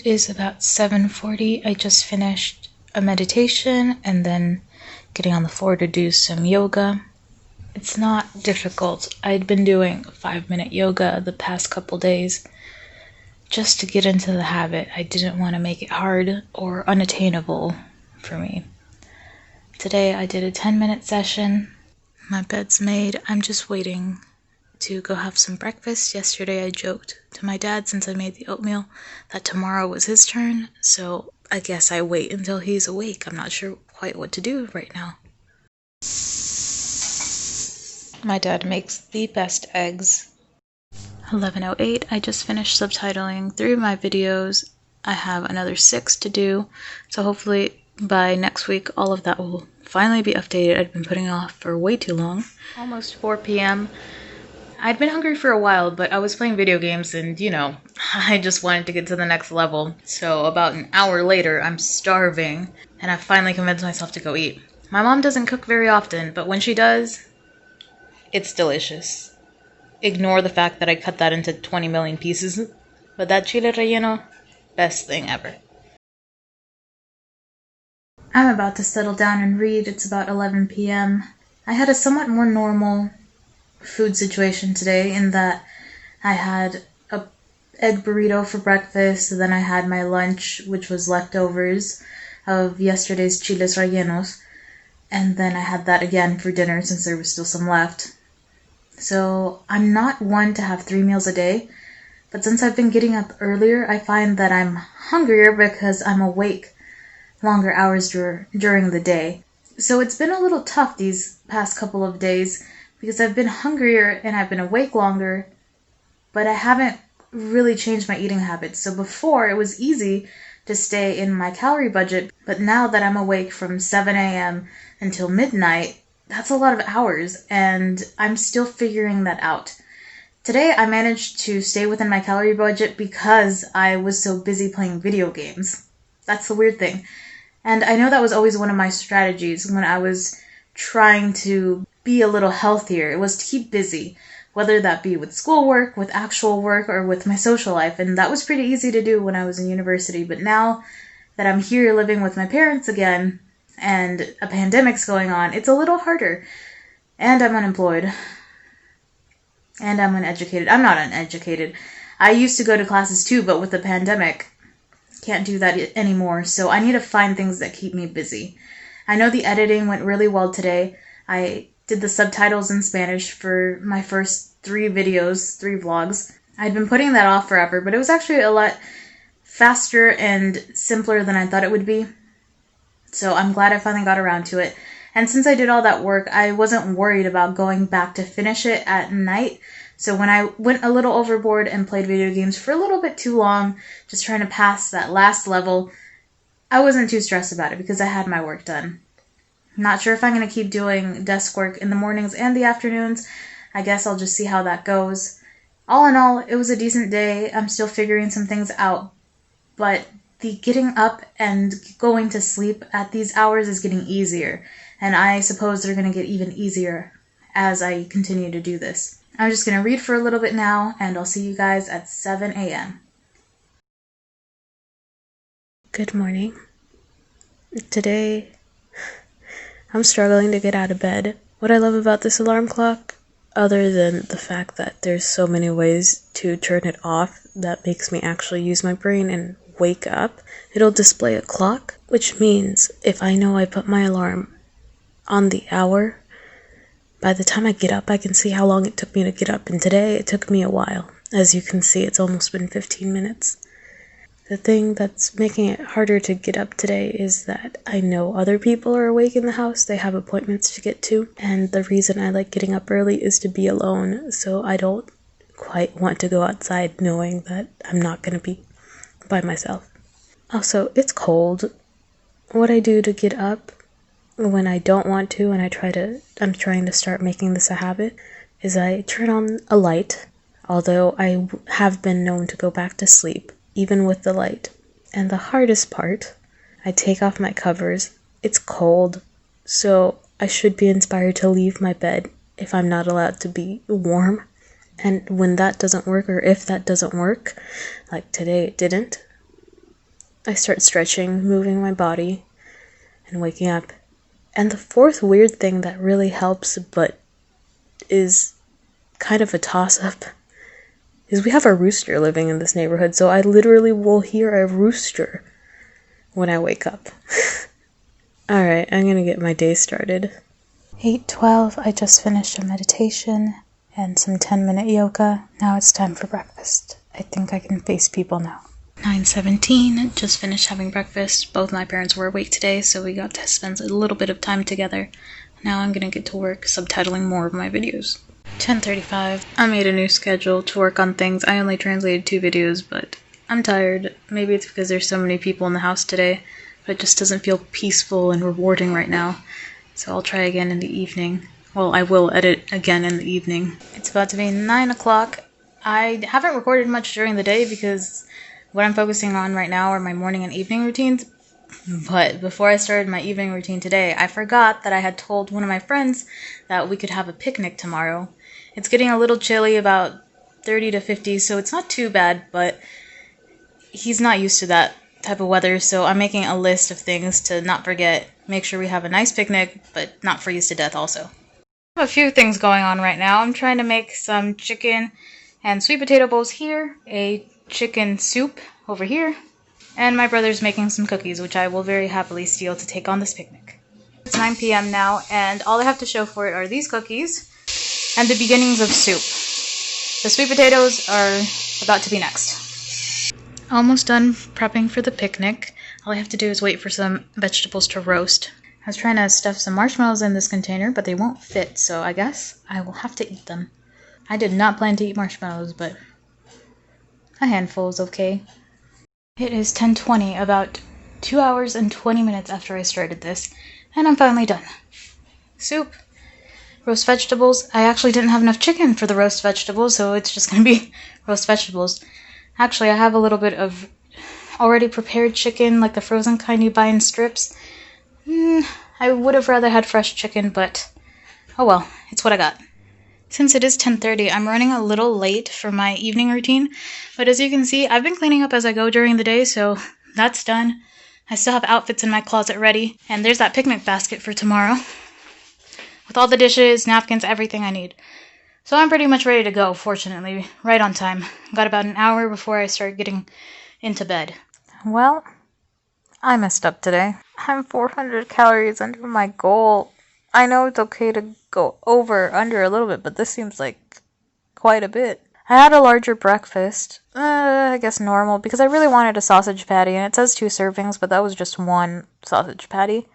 It is about 7:40. I just finished a meditation and then getting on the floor to do some yoga. It's not difficult. I'd been doing 5-minute yoga the past couple days just to get into the habit. I didn't want to make it hard or unattainable for me. Today I did a 10-minute session. My bed's made. I'm just waiting to go have some breakfast. Yesterday I joked to my dad, since I made the oatmeal, that tomorrow was his turn, so I guess I wait until he's awake. I'm not sure quite what to do right now. My dad makes the best eggs. 11:08, I just finished subtitling 3 of my videos. I have another 6 to do, so hopefully by next week all of that will finally be updated. I've been putting off for way too long. Almost 4 p.m. I'd been hungry for a while, but I was playing video games and, I just wanted to get to the next level. So about an hour later, I'm starving, and I finally convinced myself to go eat. My mom doesn't cook very often, but when she does, it's delicious. Ignore the fact that I cut that into 20 million pieces, but that chile relleno, best thing ever. I'm about to settle down and read. It's about 11 p.m. I had a somewhat more normal food situation today in that I had a egg burrito for breakfast, and then I had my lunch, which was leftovers of yesterday's chiles rellenos, and then I had that again for dinner since there was still some left. So I'm not one to have 3 meals a day, but since I've been getting up earlier, I find that I'm hungrier because I'm awake longer hours during the day. So it's been a little tough these past couple of days because I've been hungrier and I've been awake longer, but I haven't really changed my eating habits. So before, it was easy to stay in my calorie budget, but now that I'm awake from 7 a.m. until midnight, that's a lot of hours, and I'm still figuring that out. Today, I managed to stay within my calorie budget because I was so busy playing video games. That's the weird thing. And I know that was always one of my strategies when I was trying to be a little healthier. It was to keep busy, whether that be with schoolwork, with actual work, or with my social life. And that was pretty easy to do when I was in university. But now that I'm here living with my parents again, and a pandemic's going on, it's a little harder. And I'm unemployed. And I'm uneducated. I'm not uneducated. I used to go to classes too, but with the pandemic, can't do that anymore. So I need to find things that keep me busy. I know the editing went really well today. I did the subtitles in Spanish for my first 3 videos, 3 vlogs. I'd been putting that off forever, but it was actually a lot faster and simpler than I thought it would be. So I'm glad I finally got around to it. And since I did all that work, I wasn't worried about going back to finish it at night. So when I went a little overboard and played video games for a little bit too long, just trying to pass that last level, I wasn't too stressed about it because I had my work done. Not sure if I'm going to keep doing desk work in the mornings and the afternoons. I guess I'll just see how that goes. All in all, it was a decent day. I'm still figuring some things out, but the getting up and going to sleep at these hours is getting easier, and I suppose they're going to get even easier as I continue to do this. I'm just going to read for a little bit now, and I'll see you guys at 7 a.m. Good morning. Today, I'm struggling to get out of bed. What I love about this alarm clock, other than the fact that there's so many ways to turn it off that makes me actually use my brain and wake up, it'll display a clock, which means if I know I put my alarm on the hour, by the time I get up, I can see how long it took me to get up, and today it took me a while. As you can see, it's almost been 15 minutes. The thing that's making it harder to get up today is that I know other people are awake in the house. They have appointments to get to, and the reason I like getting up early is to be alone, so I don't quite want to go outside knowing that I'm not going to be by myself. Also, it's cold. What I do to get up when I don't want to, and I'm trying to start making this a habit, is I turn on a light, although I have been known to go back to sleep, even with the light. And the hardest part, I take off my covers. It's cold, so I should be inspired to leave my bed if I'm not allowed to be warm. And when that doesn't work, or if that doesn't work, like today it didn't, I start stretching, moving my body, and waking up. And the fourth weird thing that really helps, but is kind of a toss-up, is we have a rooster living in this neighborhood, so I literally will hear a rooster when I wake up. Alright, I'm gonna get my day started. 8:12, I just finished a meditation and some 10-minute yoga. Now it's time for breakfast. I think I can face people now. 9:17, just finished having breakfast. Both my parents were awake today, so we got to spend a little bit of time together. Now I'm gonna get to work subtitling more of my videos. 10:35, I made a new schedule to work on things. I only translated 2 videos, but I'm tired. Maybe it's because there's so many people in the house today, but it just doesn't feel peaceful and rewarding right now. So I'll try again in the evening. Well, I will edit again in the evening. It's about to be 9 o'clock. I haven't recorded much during the day because what I'm focusing on right now are my morning and evening routines. But before I started my evening routine today, I forgot that I had told one of my friends that we could have a picnic tomorrow. It's getting a little chilly, about 30 to 50, so it's not too bad, but he's not used to that type of weather, so I'm making a list of things to not forget. Make sure we have a nice picnic, but not freeze to death also. I have a few things going on right now. I'm trying to make some chicken and sweet potato bowls here, a chicken soup over here, and my brother's making some cookies, which I will very happily steal to take on this picnic. It's 9 p.m. now, and all I have to show for it are these cookies and the beginnings of soup. The sweet potatoes are about to be next. Almost done prepping for the picnic. All I have to do is wait for some vegetables to roast. I was trying to stuff some marshmallows in this container, but they won't fit, so I guess I will have to eat them. I did not plan to eat marshmallows, but a handful is okay. It is 10:20, about 2 hours and 20 minutes after I started this, and I'm finally done. Soup, roast vegetables. I actually didn't have enough chicken for the roast vegetables, so it's just going to be roast vegetables. Actually, I have a little bit of already prepared chicken, like the frozen kind you buy in strips. I would have rather had fresh chicken, but oh well, it's what I got. Since it is 10:30, I'm running a little late for my evening routine, but as you can see, I've been cleaning up as I go during the day, so that's done. I still have outfits in my closet ready, and there's that picnic basket for tomorrow, with all the dishes, napkins, everything I need. So I'm pretty much ready to go, fortunately, right on time. Got about an hour before I start getting into bed. Well, I messed up today. I'm 400 calories under my goal. I know it's okay to go under a little bit, but this seems like quite a bit. I had a larger breakfast. I guess normal, because I really wanted a sausage patty, and it says 2 servings, but that was just 1 sausage patty.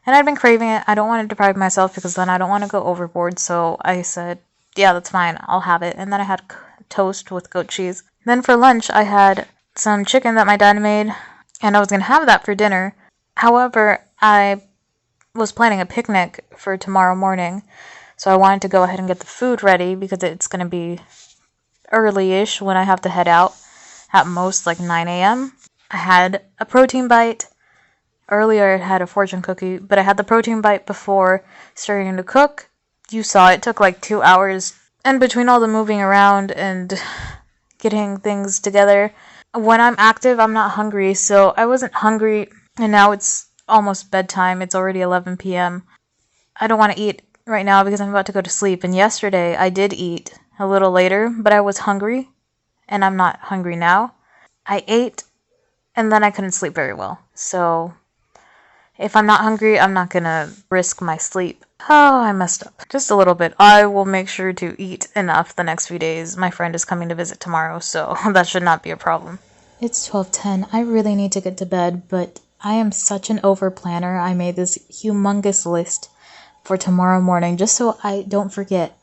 And I'd been craving it. I don't want to deprive myself, because then I don't want to go overboard, so I said, yeah, that's fine, I'll have it. And then I had toast with goat cheese. Then for lunch, I had some chicken that my dad made, and I was going to have that for dinner. However, I was planning a picnic for tomorrow morning, so I wanted to go ahead and get the food ready because it's going to be early-ish when I have to head out, at most like 9 a.m. I had a protein bite. Earlier I had a fortune cookie, but I had the protein bite before starting to cook. You saw it took like 2 hours, and between all the moving around and getting things together, when I'm active, I'm not hungry, so I wasn't hungry, and now it's almost bedtime. It's already 11 p.m. I don't want to eat right now because I'm about to go to sleep, and yesterday I did eat a little later, but I was hungry, and I'm not hungry now. I ate, and then I couldn't sleep very well, so if I'm not hungry, I'm not gonna risk my sleep. Oh, I messed up. Just a little bit. I will make sure to eat enough the next few days. My friend is coming to visit tomorrow, so that should not be a problem. It's 12:10. I really need to get to bed, but I am such an over planner. I made this humongous list for tomorrow morning just so I don't forget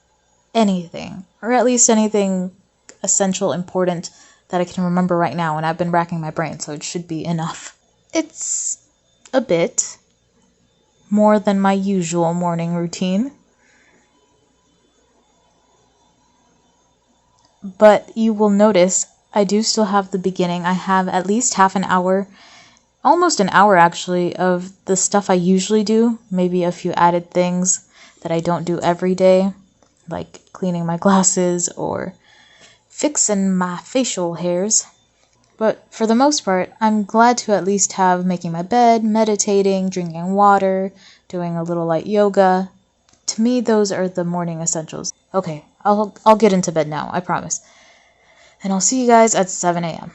anything, or at least anything essential, important that I can remember right now, and I've been racking my brain, so it should be enough. It's a bit more than my usual morning routine, but you will notice I do still have the beginning. I have at least half an hour, almost an hour actually, of the stuff I usually do, maybe a few added things that I don't do every day, like cleaning my glasses or fixing my facial hairs. But for the most part, I'm glad to at least have making my bed, meditating, drinking water, doing a little light yoga. To me, those are the morning essentials. Okay, I'll get into bed now, I promise. And I'll see you guys at 7 a.m.